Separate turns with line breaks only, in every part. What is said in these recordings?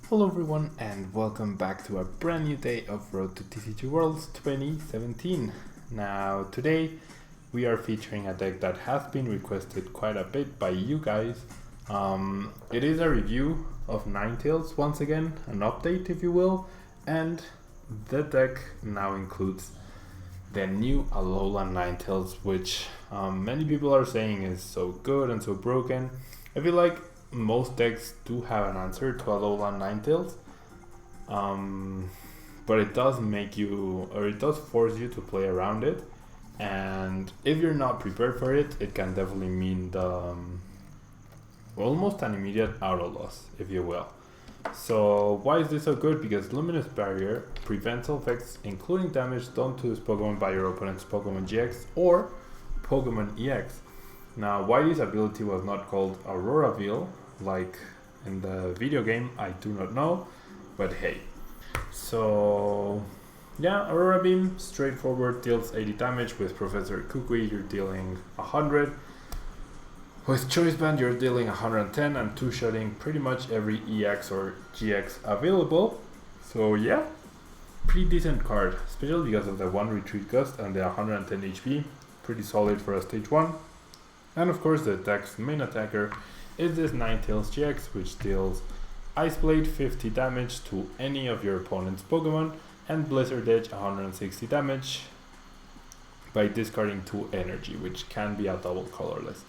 Hello everyone and welcome back to a brand new day of Road to TCG Worlds 2017. Now today we are featuring a deck that has been requested quite a bit by you guys. It is a review of Ninetails once again, an update if you will, and the deck now includes the new Alolan Ninetales, which many people are saying is so good and so broken. I feel like most decks do have an answer to Alolan Ninetales, but it does make you, or it does force you to play around it, and if you're not prepared for it, it can definitely mean the almost an immediate auto loss, if you will. So why is this so good? Because Luminous Barrier prevents all effects, including damage done to this Pokemon by your opponent's Pokemon GX or Pokemon EX. Now, why this ability was not called Aurora Veil, like in the video game, I do not know, but hey. So, yeah, Aurora Beam, straightforward, deals 80 damage. With Professor Kukui, you're dealing 100. With Choice Band, you're dealing 110 and two-shotting pretty much every EX or GX available. So, yeah, pretty decent card, especially because of the 1 retreat gust and the 110 HP. Pretty solid for a stage 1. And of course the deck's main attacker is this Ninetales GX, which deals Ice Blade 50 damage to any of your opponent's Pokemon and Blizzard Edge 160 damage by discarding 2 energy, which can be a double colorless.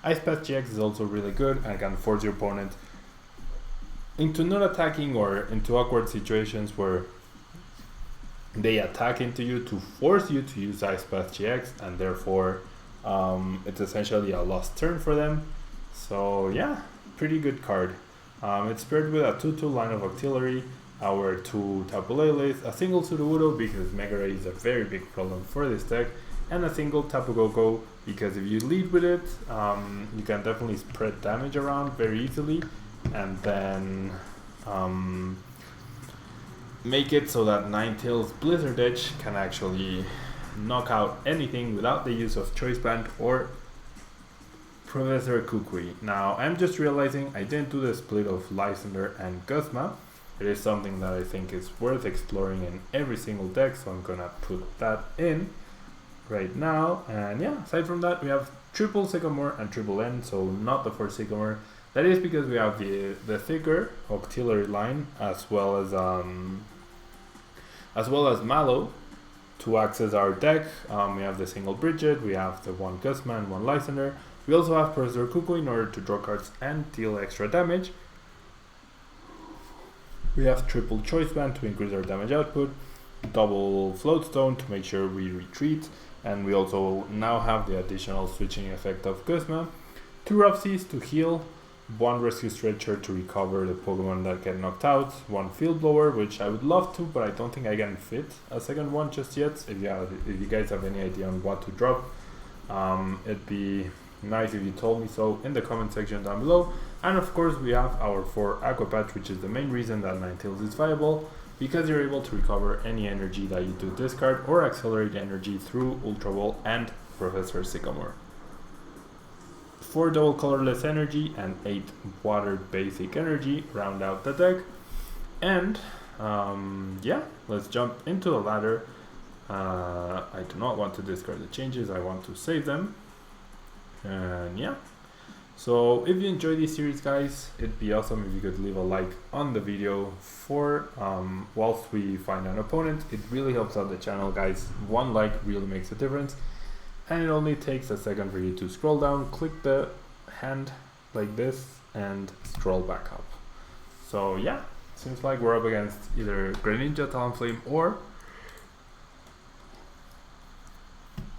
Ice Patch GX is also really good and can force your opponent into not attacking or into awkward situations where they attack into you to force you to use Ice Patch GX, and therefore it's essentially a lost turn for them. So yeah, pretty good card. It's paired with a 2-2 line of Octillery, our 2 Tapu Lele, a single Sudowoodo because Mega Ray is a very big problem for this deck, and a single Tapu Koko because if you lead with it, you can definitely spread damage around very easily, and then make it so that Ninetales Blizzard Edge can actually knock out anything without the use of Choice Band or Professor Kukui. Now, I'm just realizing I didn't do the split of Lysander and Guzma. It is something that I think is worth exploring in every single deck, so I'm gonna put that in right now. And yeah, aside from that, we have triple Sycamore and triple N, so not the 4 Sycamore. That is because we have the thicker Octillery line as well as Mallow to access our deck. We have the single Bridget, we have the 1 Guzma and 1 Lysander. We also have Professor Kukui in order to draw cards and deal extra damage. We have triple Choice Band to increase our damage output, double Float Stone to make sure we retreat, and we also now have the additional switching effect of Guzma, 2 Rupsies to heal, 1 Rescue Stretcher to recover the Pokemon that get knocked out, 1 Field Blower, which I would love to, but I don't think I can fit a second one just yet. If you guys have any idea on what to drop, it'd be nice if you told me so in the comment section down below. And of course we have our 4 Aqua Patch, which is the main reason that Ninetales is viable, because you're able to recover any energy that you do discard or accelerate energy through Ultra Ball and Professor Sycamore. 4 double colorless energy and 8 water basic energy round out the deck. And yeah, let's jump into the ladder. I do not want to discard the changes, I want to save them. And yeah, so if you enjoy this series, guys, it'd be awesome if you could leave a like on the video for whilst we find an opponent. It really helps out the channel, guys. 1 like really makes a difference. And it only takes a second for you to scroll down, click the hand like this, and scroll back up. So yeah, seems like we're up against either Greninja, Talonflame, or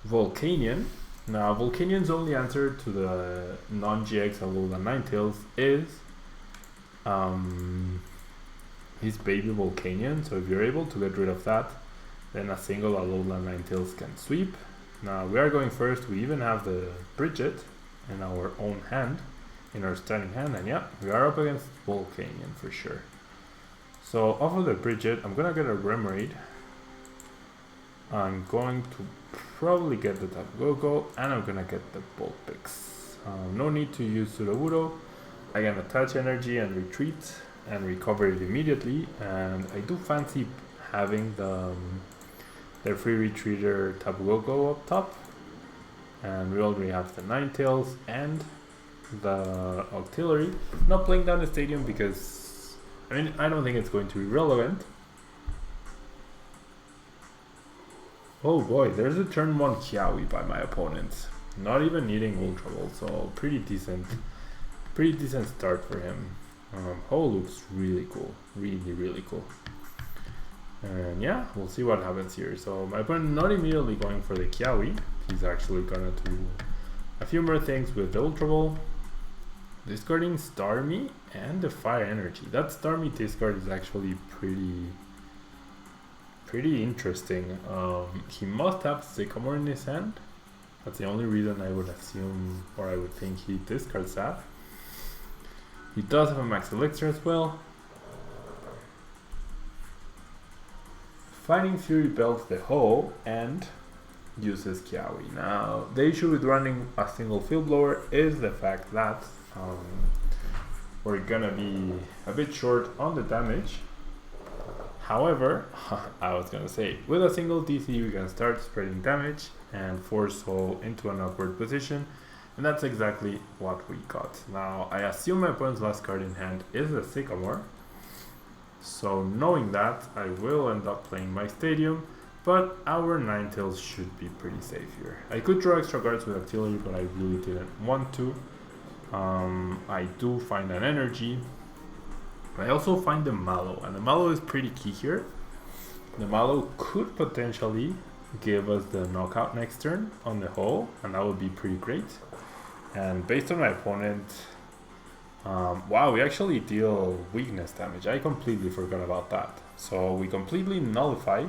Volcanion. Now, Volcanion's only answer to the non-GX Alolan Ninetales is his baby Volcanion. So if you're able to get rid of that, then a single Alolan Ninetales can sweep. Now we are going first. We even have the Bridget in our own hand, in our starting hand, and yeah, we are up against Volcanion for sure. So off of the Bridget, I'm gonna get a Remoraid. I'm going to probably get the Tapu Koko, and I'm gonna get the Vulpix. No need to use Sudowoodo. I can attach energy and retreat, and recover it immediately. And I do fancy having the free retreater Tapu Lele up top. And we already have the Ninetails and the Octillery. Not playing down the stadium because, I mean, I don't think it's going to be relevant. Oh boy, there's a turn 1 Kiawe by my opponent. Not even needing Ultra Ball, so pretty decent start for him. Ho looks really cool, really cool. And yeah, we'll see what happens here. So my opponent not immediately going for the Kiawe. He's actually gonna do a few more things with the Ultra Ball. Discarding Starmie and the Fire Energy. That Starmie discard is actually pretty interesting. He must have Sycamore in his hand. That's the only reason I would assume, or I would think he discards that. He does have a Max Elixir as well. Fighting Fury belts the Ho and uses Kiawe. Now, the issue with running a single Field Blower is the fact that we're gonna be a bit short on the damage. However, I was gonna say, with a single DC we can start spreading damage and force Ho into an awkward position, and that's exactly what we got. Now, I assume my opponent's last card in hand is a Sycamore, so knowing that, I will end up playing my Stadium, but our Ninetails should be pretty safe here. I could draw extra cards with Octillery, but I really didn't want to. I do find an Energy. I also find the Mallow, and the Mallow is pretty key here. The Mallow could potentially give us the knockout next turn on the Ho, and that would be pretty great. And based on my opponent, wow, we actually deal weakness damage. I completely forgot about that. So we completely nullify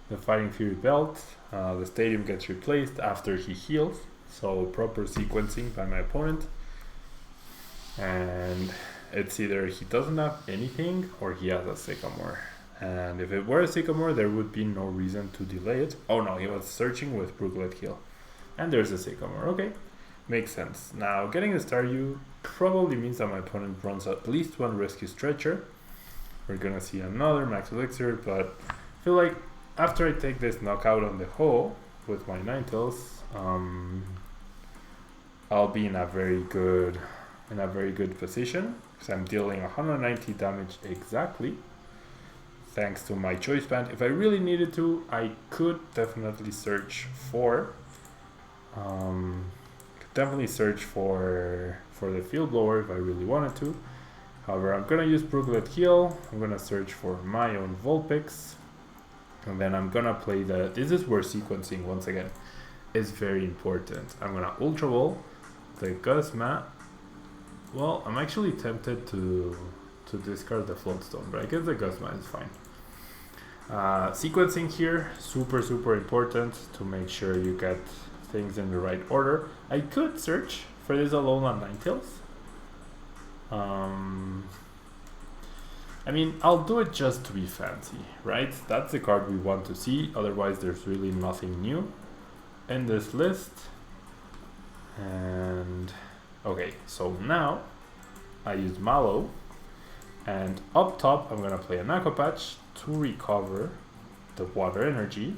the Fighting Fury belt. The Stadium gets replaced after he heals, so proper sequencing by my opponent. And it's either he doesn't have anything or he has a Sycamore. And if it were a Sycamore, there would be no reason to delay it. Oh no, he was searching with Brooklet Heal. And there's a Sycamore, okay. Makes sense. Now, getting the Staryu probably means that my opponent runs at least one Rescue Stretcher. We're gonna see another Max Elixir, but I feel like after I take this knockout on the Ho with my Ninetales, I'll be in a very good position, because I'm dealing 190 damage exactly, thanks to my Choice Band. If I really needed to, I could definitely search for the Field Blower if I really wanted to. However, I'm gonna use Brooklet Heal. I'm gonna search for my own Vulpix, and then I'm gonna play this is where sequencing once again is very important. I'm gonna Ultra Ball the Guzma. Well, I'm actually tempted to discard the Float Stone, but I guess the Guzma is fine. Sequencing here, super important to make sure you get things in the right order. I could search for this Alolan Ninetales. I mean, I'll do it just to be fancy, right? That's the card we want to see, otherwise there's really nothing new in this list. And okay, so now I use Mallow, and up top I'm gonna play an Aqua Patch to recover the Water Energy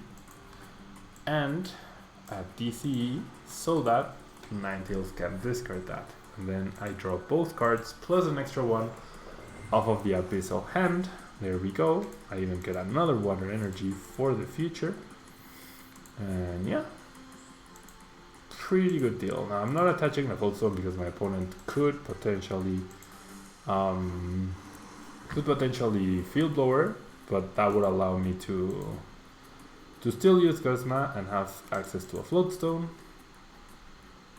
and a DCE so that Ninetales can discard that. And then I draw both cards plus an extra one off of the Abyssal hand. There we go. I even get another Water Energy for the future. And yeah, pretty good deal. Now I'm not attaching the Float Stone because my opponent could potentially Field Blower, but that would allow me to still use Guzma and have access to a Float Stone.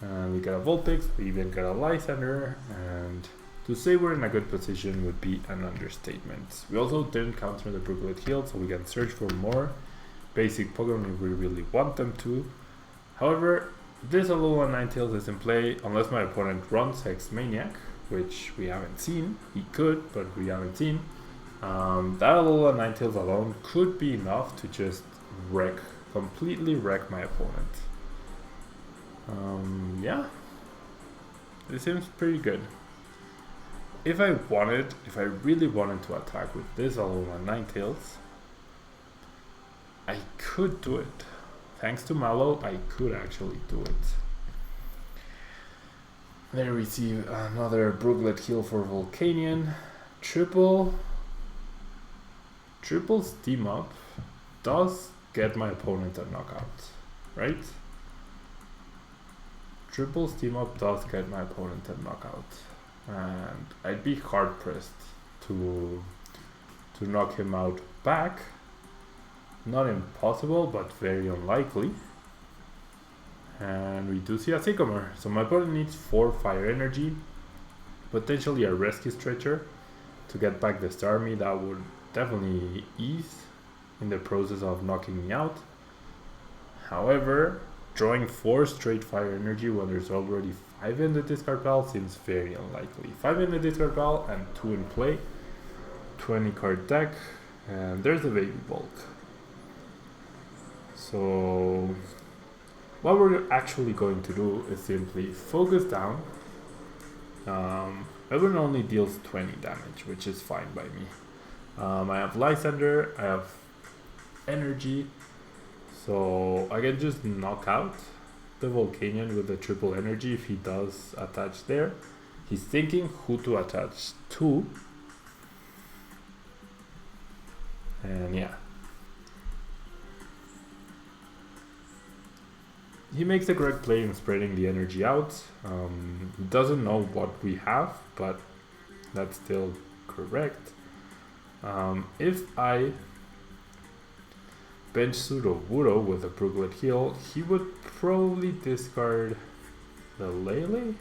And we get a Vulpix, we even get a Lysander, and to say we're in a good position would be an understatement. We also didn't counter the Brooklet Heal, so we can search for more basic Pokemon if we really want them to. However, this Alolan Ninetales is in play unless my opponent runs Hex Maniac, which we haven't seen. He could, but we haven't seen. That Alolan Ninetales alone could be enough to just completely wreck my opponent. Yeah, this seems pretty good. if I really wanted to attack with this Alolan Ninetales, I could do it. Thanks to Mallow, I could actually do it. There we see another Brooklet heal for Volcanion. Triple Steam Up does get my opponent a knockout, right? Triple Steam Up does get my opponent a knockout. And I'd be hard pressed to knock him out back. Not impossible, but very unlikely. And we do see a Sycamore. So my opponent needs 4 fire energy, potentially a Rescue Stretcher to get back the Starmie. That would definitely ease in the process of knocking me out. However, drawing 4 straight fire energy when there's already 5 in the discard pile seems very unlikely. 5 in the discard pile and 2 in play. 20 card deck, and there's a baby bulk. So what we're actually going to do is simply focus down. Everyone only deals 20 damage, which is fine by me. I have Lysander, I have energy, so I can just knock out the Volcanion with the triple energy if he does attach there. He's thinking who to attach to. And yeah. He makes the correct play in spreading the energy out. He doesn't know what we have, but that's still correct. If I bench Sudowoodo with a Brooklet heal, he would probably discard the Lele?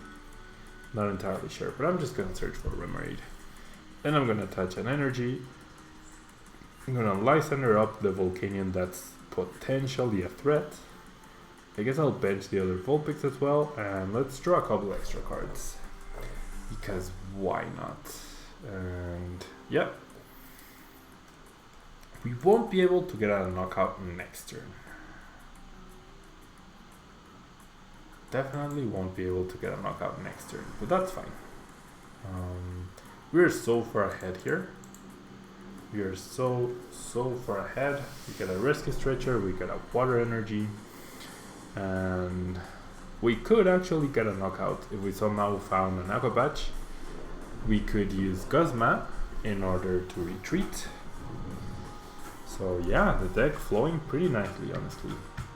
Not entirely sure, but I'm just gonna search for Remoraid. Then I'm gonna attach an energy. I'm gonna Lysander up the Volcanion that's potentially a threat. I guess I'll bench the other Vulpix as well, and let's draw a couple extra cards. Because why not? And yeah. We won't be able to get a knockout next turn. Definitely won't be able to get a knockout next turn, but that's fine. We're so far ahead here. We are so far ahead. We get a Rescue Stretcher, we get a Water Energy, and we could actually get a knockout if we somehow found an Aqua Patch. We could use Guzma in order to retreat. So yeah, the deck flowing pretty nicely, honestly.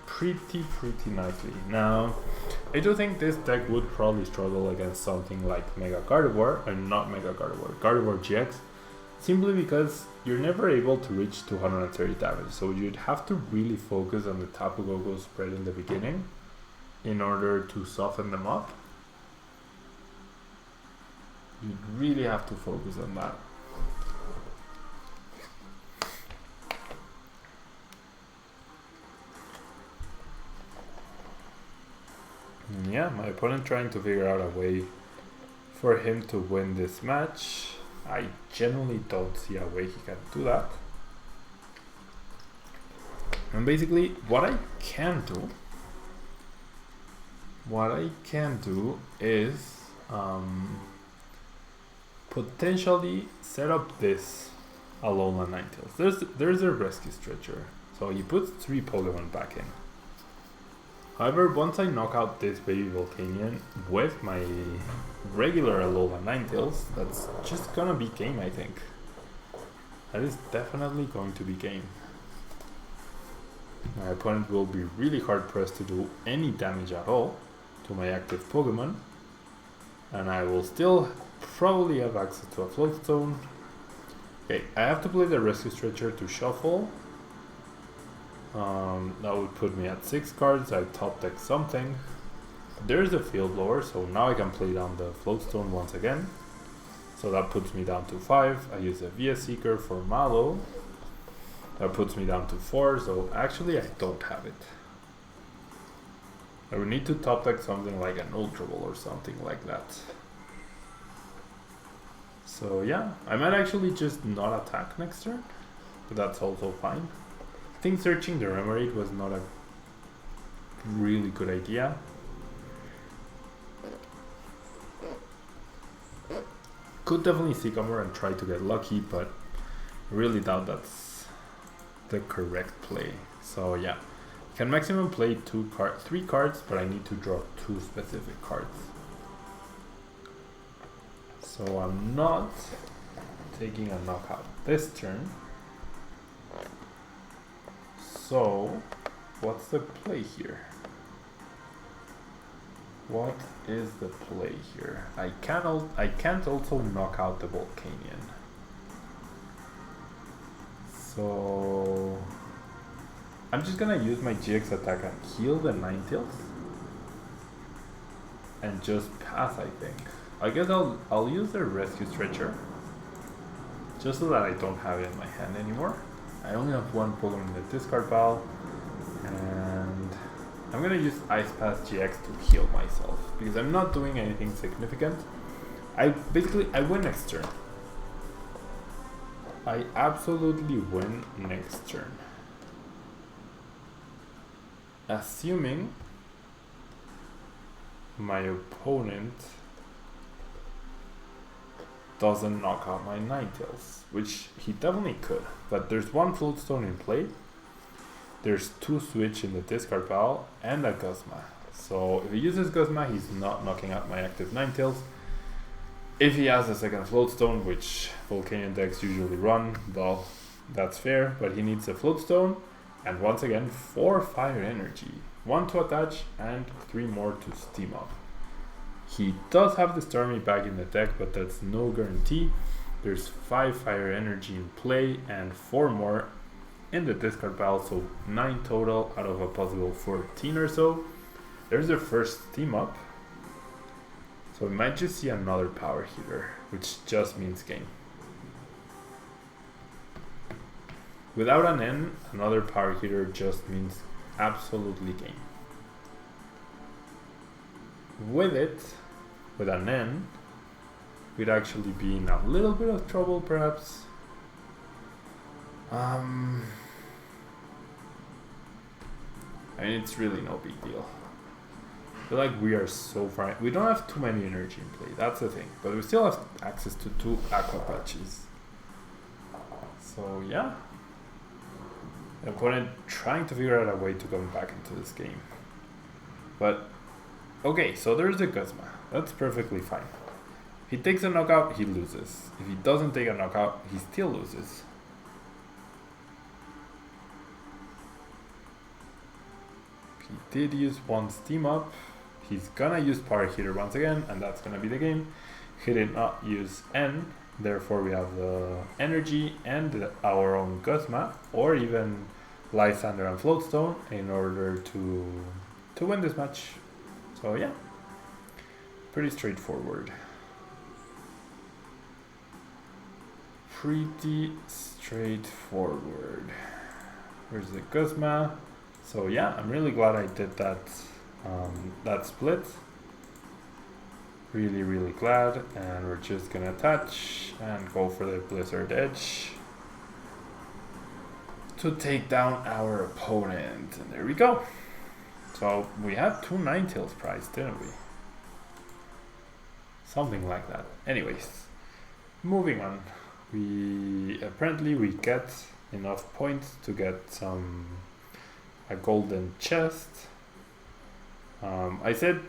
Pretty nicely. Now, I do think this deck would probably struggle against something like Mega Gardevoir, and not Mega Gardevoir, Gardevoir GX, simply because you're never able to reach 230 damage, so you'd have to really focus on the Tapu Lele spread in the beginning in order to soften them up. You'd really have to focus on that. And yeah, my opponent trying to figure out a way for him to win this match. I genuinely don't see a way he can do that. And basically, what I can do is potentially set up this Alolan Ninetales. There's a Rescue Stretcher, so he puts 3 Pokemon back in. However, once I knock out this baby Volcanion with my regular Alolan Ninetales, that's just gonna be game, I think. That is definitely going to be game. My opponent will be really hard pressed to do any damage at all to my active Pokemon, and I will still probably have access to a Float Stone. Okay, I have to play the Rescue Stretcher to shuffle. That would put me at 6 cards. I top deck something. There's a Field Blower, so now I can play down the Float Stone once again. So that puts me down to 5. I use a VS Seeker for Mallow. That puts me down to 4, so actually I don't have it. I would need to top deck something like an Ultra Ball or something like that. So yeah, I might actually just not attack next turn, but that's also fine. I think searching the Remoraid was not a really good idea. Could definitely Sycamore and try to get lucky, but really doubt that's the correct play. So yeah, can maximum play 3 cards, but I need to draw 2 specific cards. So I'm not taking a knockout this turn. So what's the play here? What is the play here? I can't also knock out the Volcanion. So I'm just gonna use my GX attack and heal the Ninetales and just pass, I think. I guess I'll use the Rescue Stretcher just so that I don't have it in my hand anymore. I only have 1 Pokemon in the discard pile, and I'm gonna use Ice Pass GX to heal myself because I'm not doing anything significant. I win next turn. I absolutely win next turn. Assuming my opponent doesn't knock out my Ninetales, which he definitely could, but there's 1 Float Stone in play, there's 2 Switch in the discard pile, and a Guzma. So if he uses Guzma, he's not knocking out my active Ninetales. If he has a second Float Stone, which Volcanion decks usually run, well, that's fair, but he needs a Float Stone, and once again, 4 Fire Energy, 1 to attach, and 3 more to steam up. He does have the Stormy back in the deck, but that's no guarantee. There's 5 Fire Energy in play and 4 more in the discard pile, so 9 total out of a possible 14 or so. There's the first steam up, so we might just see another power heater, which just means game. Without an N, another power heater just means absolutely game. With it, with an N, we'd actually be in a little bit of trouble, perhaps. I mean, it's really no big deal. I feel like we are so far. We don't have too many energy in play, that's the thing. But we still have access to 2 Aqua Patches. So yeah. The opponent trying to figure out a way to come back into this game. But, okay, so there's the Guzma. That's perfectly fine. If he takes a knockout, he loses. If he doesn't take a knockout, he still loses. He did use 1 steam up. He's gonna use power heater once again, and that's gonna be the game. He did not use N, therefore we have the energy and our own Guzma, or even Lysander and Float Stone in order to win this match. So yeah, pretty straightforward. Pretty straightforward. Where's the Guzma? So yeah, I'm really glad I did that that split. Really glad, and we're just gonna attach and go for the Blizzard Edge to take down our opponent, and there we go. So we had 2 Ninetales prize, didn't we? Something like that. Anyways, moving on. Apparently we get enough points to get a golden chest. I said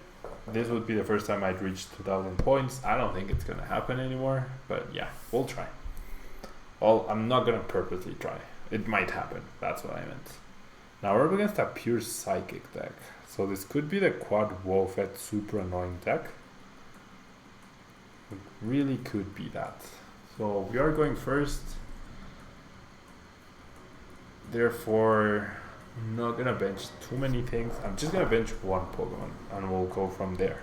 this would be the first time I'd reach 2,000 points. I don't think it's gonna happen anymore, but yeah, we'll try. Well, I'm not gonna purposely try. It might happen, that's what I meant. Now we're up against a pure Psychic deck. So this could be the quad Wofet super annoying deck. It really could be that. So we are going first. Therefore, I'm not gonna bench too many things. I'm just gonna bench 1 Pokemon and we'll go from there.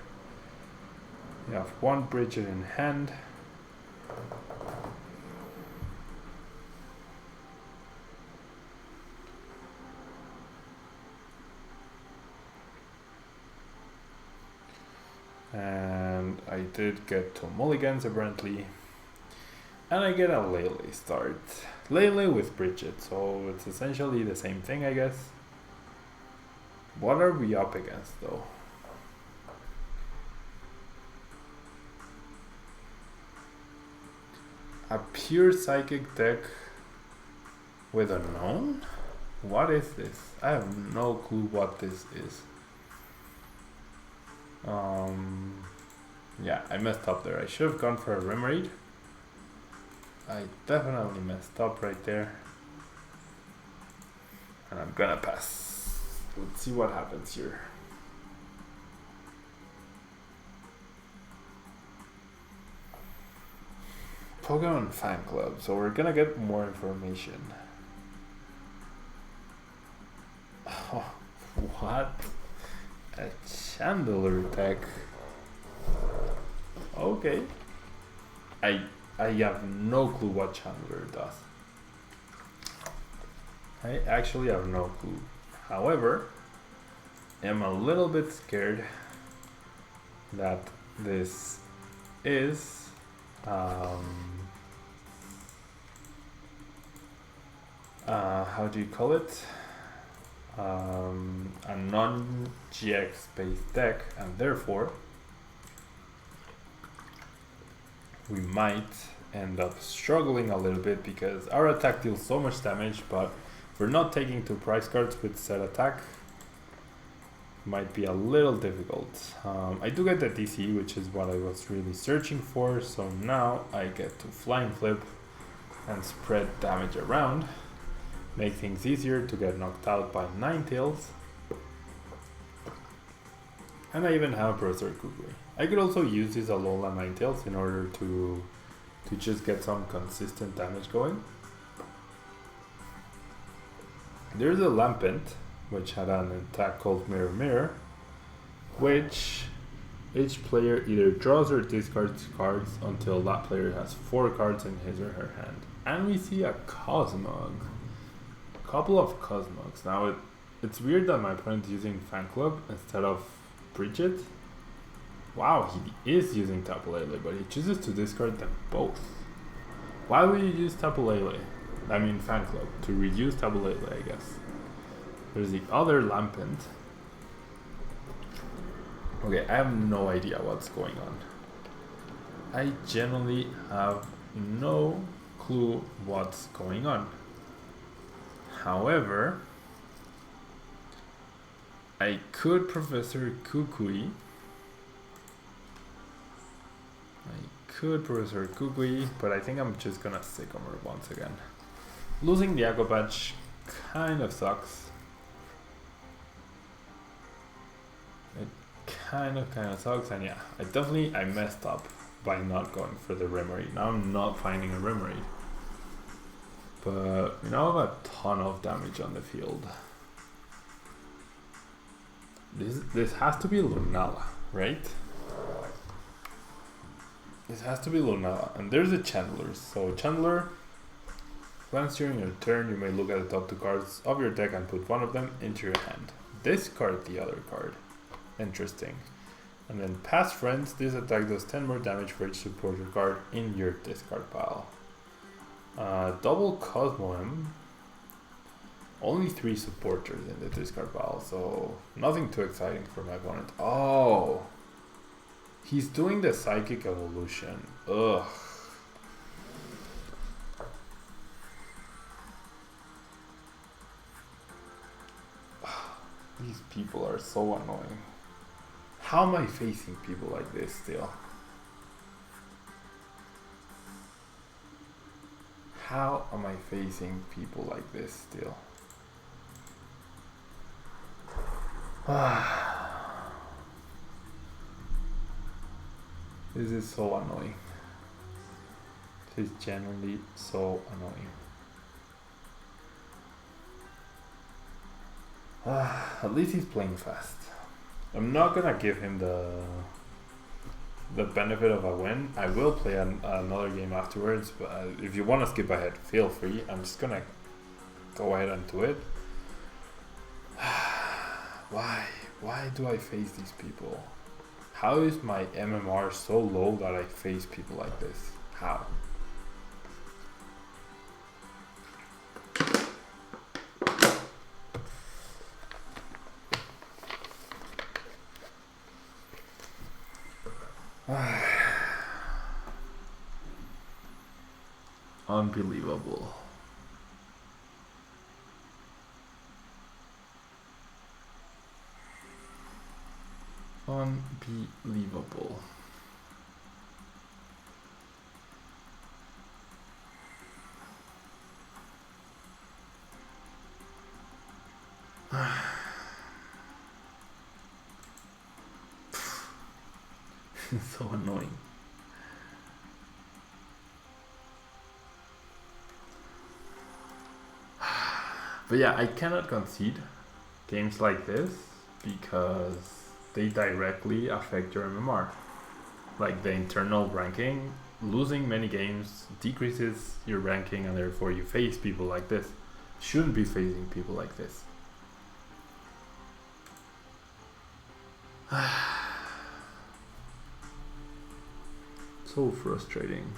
We have 1 Bridget in hand. And I did get 2 mulligans apparently. And I get a Lele start. Lele with Bridget, so it's essentially the same thing, I guess. What are we up against though? A pure psychic deck with unknown? What is this? I have no clue what this is. Yeah, I messed up there. I should have gone for a Remoraid. I definitely messed up right there. And I'm gonna pass. Let's see what happens here. Pokemon Fan Club, so we're gonna get more information. Oh, what? A Chandler deck. Okay. I have no clue what Chandler does. I actually have no clue. However, I'm a little bit scared that this is how do you call it? A non-GX based deck, and therefore we might end up struggling a little bit because our attack deals so much damage, but if we're not taking 2 prize cards with set attack, might be a little difficult. I do get the DC, which is what I was really searching for, so now I get to Flying Flip and spread damage around, make things easier to get knocked out by Ninetails. And I even have Professor Sycamore. I could also use this Alolan Ninetales in order to just get some consistent damage going. There's a Lampent, which had an attack called Mirror Mirror, which each player either draws or discards cards until that player has 4 cards in his or her hand. And we see a Cosmog. A couple of Cosmogs. Now it's weird that my opponent is using Fan Club instead of Bridget. Wow, he is using Tapu Lele, but he chooses to discard them both. Why would you use Tapu Lele? I mean Fan Club. To reuse Tapu Lele, I guess. There's the other Lampent. Okay, I have no idea what's going on. I genuinely have no clue what's going on. However, I could Professor Kukui. But I think I'm just gonna Sycamore once again. Losing the Aqua Patch kind of sucks. It kind of sucks, and yeah, I messed up by not going for the Remoraid. Now I'm not finding a Remoraid. But we now have a ton of damage on the field. This has to be Lunala, right? This has to be Lunala. And there's a Chandler. So Chandler, once during your turn, you may look at the top 2 cards of your deck and put one of them into your hand. Discard the other card. Interesting. And then Past Friends, this attack does 10 more damage for each supporter card in your discard pile. Double Cosmoem. Only 3 supporters in the discard pile, so nothing too exciting for my opponent. Oh! He's doing the Psychic Evolution. Ugh. These people are so annoying. How am I facing people like this still? How am I facing people like this still? This is so annoying. This is genuinely so annoying. At least he's playing fast. I'm not gonna give him the benefit of a win. I will play another game afterwards, but if you want to skip ahead, feel free. I'm just gonna go ahead and do it. Why do I face these people? How is my MMR so low that I face people like this? How? Unbelievable. Unbelievable. So annoying. But yeah, I cannot concede games like this because they directly affect your MMR. Like the internal ranking, losing many games decreases your ranking, and therefore you face people like this. Shouldn't be facing people like this. So frustrating.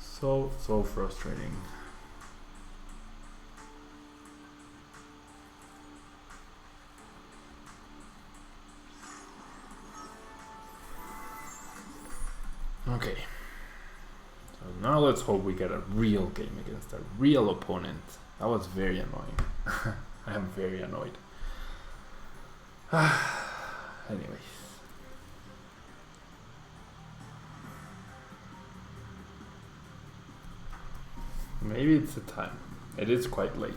So frustrating. Okay. So now let's hope we get a real game against a real opponent. That was very annoying. I am very annoyed. Anyways. Maybe it's the time. It is quite late.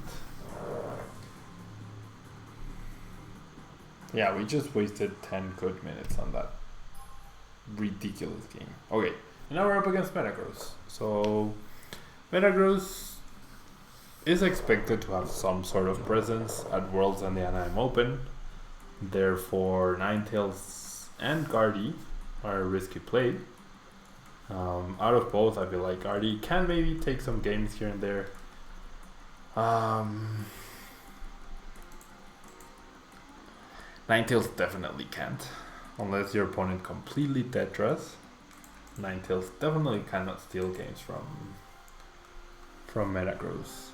Yeah, we just wasted 10 good minutes on that ridiculous game. Okay, and now we're up against Metagross. So Metagross is expected to have some sort of presence at Worlds and the Anaheim Open. Therefore, Ninetails and GRI are a risky play. Out of both, I feel like GRI can maybe take some games here and there. Ninetails definitely can't, unless your opponent completely Tetras. Ninetails definitely cannot steal games from Metagross.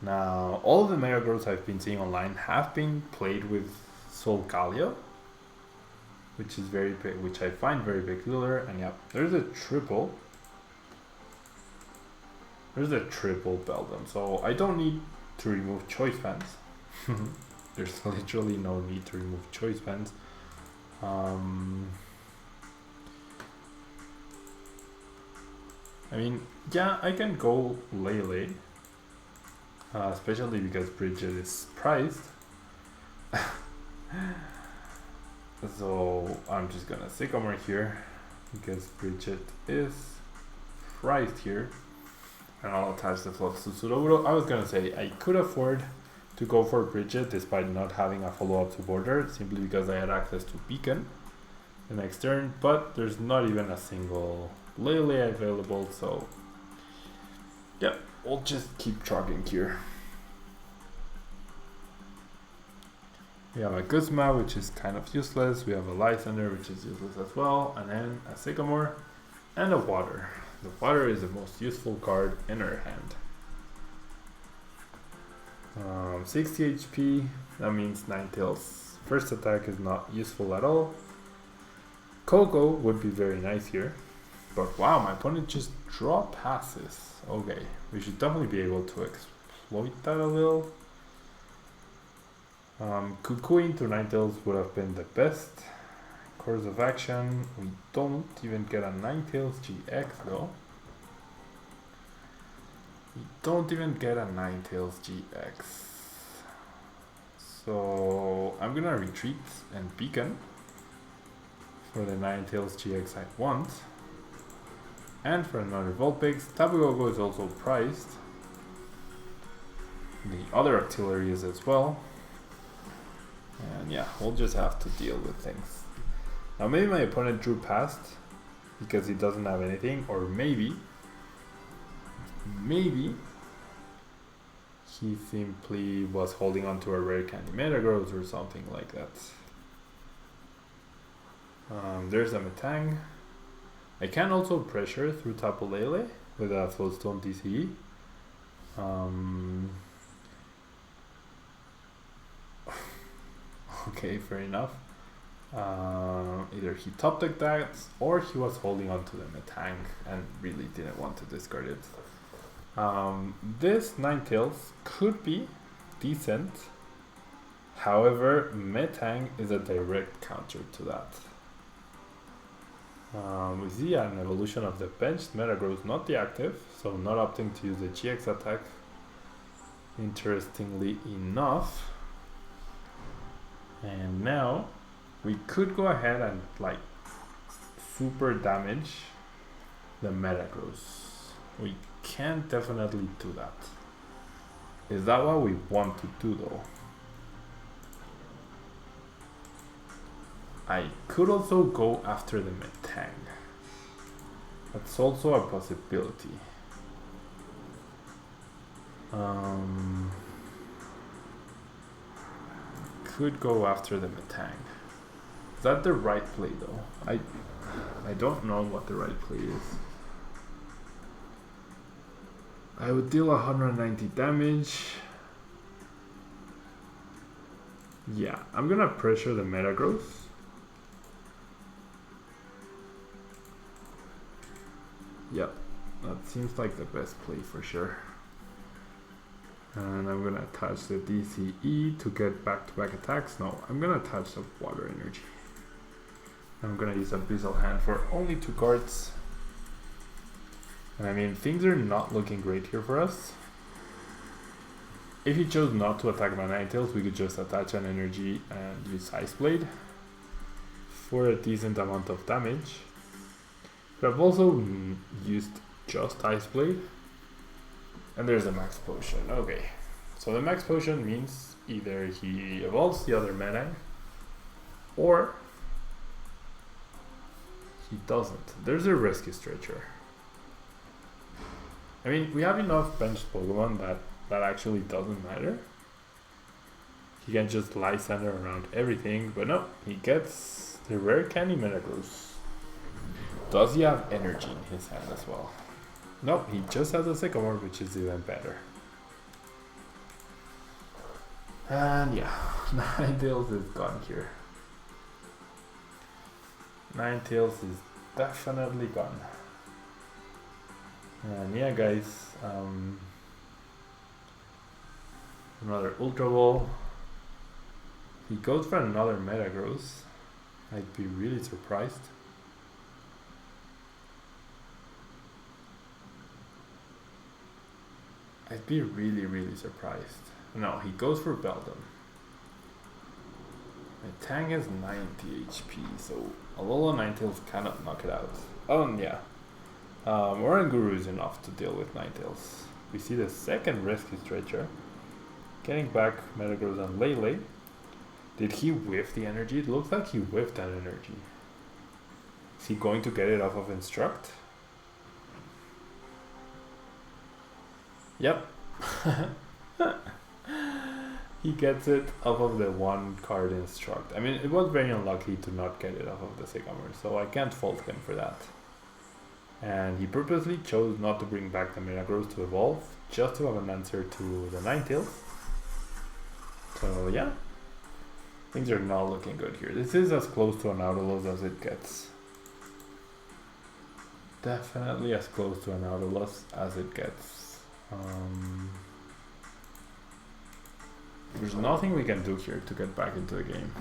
Now, all of the Metagross I've been seeing online have been played with Solgaleo, which is which I find very peculiar. And yeah, there's a triple. There's a triple Beldum, so I don't need to remove Choice Bands. There's literally no need to remove Choice Bands. I mean, yeah, I can go Lele, especially because Bridget is priced. So I'm just gonna Sycamore here because Bridget is priced here, and I'll attach the Float to Sudowoodo. I was gonna say I could afford to go for Bridget despite not having a follow-up to Border, simply because I had access to Beacon the next turn, but there's not even a single Lele available, so yeah, we'll just keep trucking here. We have a Guzma, which is kind of useless. We have a Lysander, which is useless as well, and then a Sycamore and a Water. The Water is the most useful card in her hand. 60 HP, that means Ninetails' first attack is not useful at all. Koko would be very nice here, but wow, my opponent just draw passes. Okay, we should definitely be able to exploit that a little. Cuckooing to Ninetails would have been the best course of action. We don't even get a Ninetales GX though. We don't even get a Ninetales GX. So I'm gonna retreat and Beacon for the Ninetales GX I want. And for another Vulpix. Tapu Lele is also priced. The other Octillery is as well. And yeah, we'll just have to deal with things. Now maybe my opponent drew past because he doesn't have anything, or maybe he simply was holding on to a rare candy Metagross or something like that. There's a Metang. I can also pressure through Tapu Lele with a Float Stone TCG. Okay, fair enough. Either he top decked that or he was holding on to the Metang and really didn't want to discard it. This Ninetails could be decent. However, Metang is a direct counter to that. We see an evolution of the benched Metagross, not the active, so not opting to use the GX attack. Interestingly enough. And now we could go ahead and like super damage the Metagross. We can definitely do that. Is that what we want to do though? I could also go after the Metang. That's also a possibility. Could go after the Metang. Is that the right play though? I don't know what the right play is. I would deal 190 damage. Yeah, I'm gonna pressure the Metagross. Yep, that seems like the best play for sure. And I'm gonna attach the DCE to get back-to-back attacks. No, I'm gonna attach the water energy. I'm gonna use Abyssal Hand for only 2 cards. And I mean, things are not looking great here for us. If he chose not to attack my Ninetales, we could just attach an energy and use Ice Blade for a decent amount of damage. But I've also used just Ice Blade. And there's a Max Potion. Okay. So the Max Potion means either he evolves the other Metang or he doesn't. There's a Rescue Stretcher. I mean, we have enough benched Pokemon that actually doesn't matter. He can just Lysander around everything, but no, he gets the rare candy Metagross. Does he have energy in his hand as well? No, he just has a Sycamore, which is even better. And yeah, Ninetales is gone here. Ninetales is definitely gone. And yeah, guys, another Ultra Ball. He goes for another Metagross. I'd be really surprised. I'd be really surprised. No, he goes for Beldum. My Tang has 90 HP, so Alolan Ninetales cannot knock it out. Oh, and yeah. Oranguru is enough to deal with Ninetales. We see the second Rescue Stretcher. Getting back Metagross and Lele. Did he whiff the energy? It looks like he whiffed that energy. Is he going to get it off of Instruct? Yep. He gets it off of the 1 card Instruct. I mean, it was very unlucky to not get it off of the Sycamore, so I can't fault him for that. And he purposely chose not to bring back the Metagross to evolve, just to have an answer to the Ninetales. So yeah, things are not looking good here. This is as close to an Autolus as it gets. Definitely as close to an Autolus as it gets. There's nothing we can do here to get back into the game.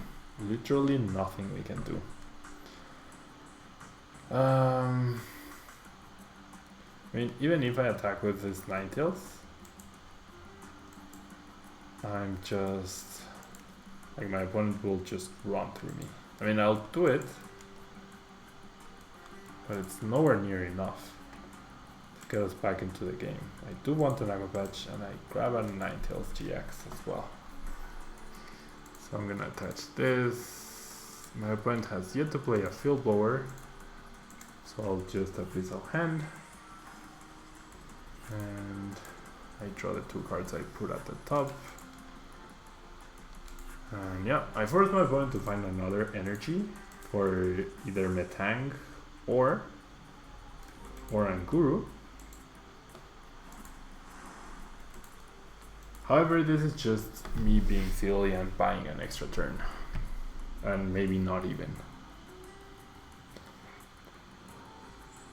Literally nothing we can do. I mean, even if I attack with this Ninetales, I'm just like, my opponent will just run through me. I mean, I'll do it, but it's nowhere near enough to get us back into the game. I do want an Aqua Patch, and I grab a Ninetales GX as well. So I'm gonna attach this. My opponent has yet to play a Field Blower, so I'll just Abyssal Hand. And I draw the 2 cards I put at the top. And yeah, I forced my opponent to find another energy for either Metang or Oranguru. However, this is just me being silly and buying an extra turn. and maybe not even.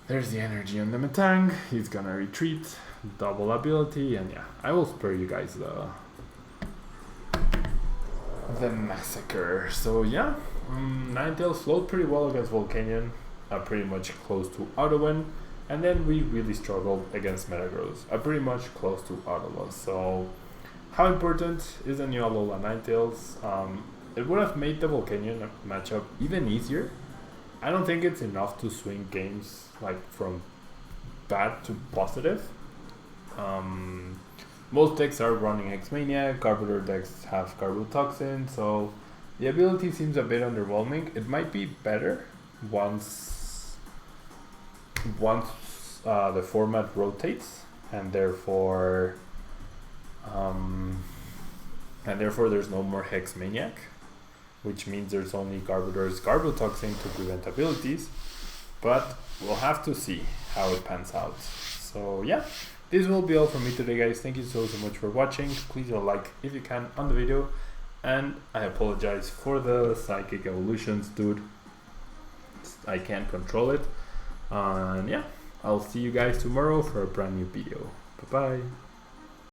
There's the energy on the Metang. He's gonna retreat, double ability, and yeah, I will spare you guys the massacre. So yeah, Ninetales flowed pretty well against Volcanion, pretty much close to auto win, and then we really struggled against Metagross, pretty much close to auto loss. So how important is the new Alolan Ninetales? It would have made the Volcanion matchup even easier. I don't think it's enough to swing games like from bad to positive. Most decks are running X-Mania, Carburetor decks have Carbotoxin, so the ability seems a bit underwhelming. It might be better once the format rotates, and therefore there's no more Hex Maniac, which means there's only Carburetor's Carbotoxin to prevent abilities, but we'll have to see how it pans out. So yeah, this will be all from me today, guys. Thank you so much for watching. Please leave a like if you can on the video, and I apologize for the psychic evolutions, dude. I can't control it. And yeah, I'll see you guys tomorrow for a brand new video. Bye bye.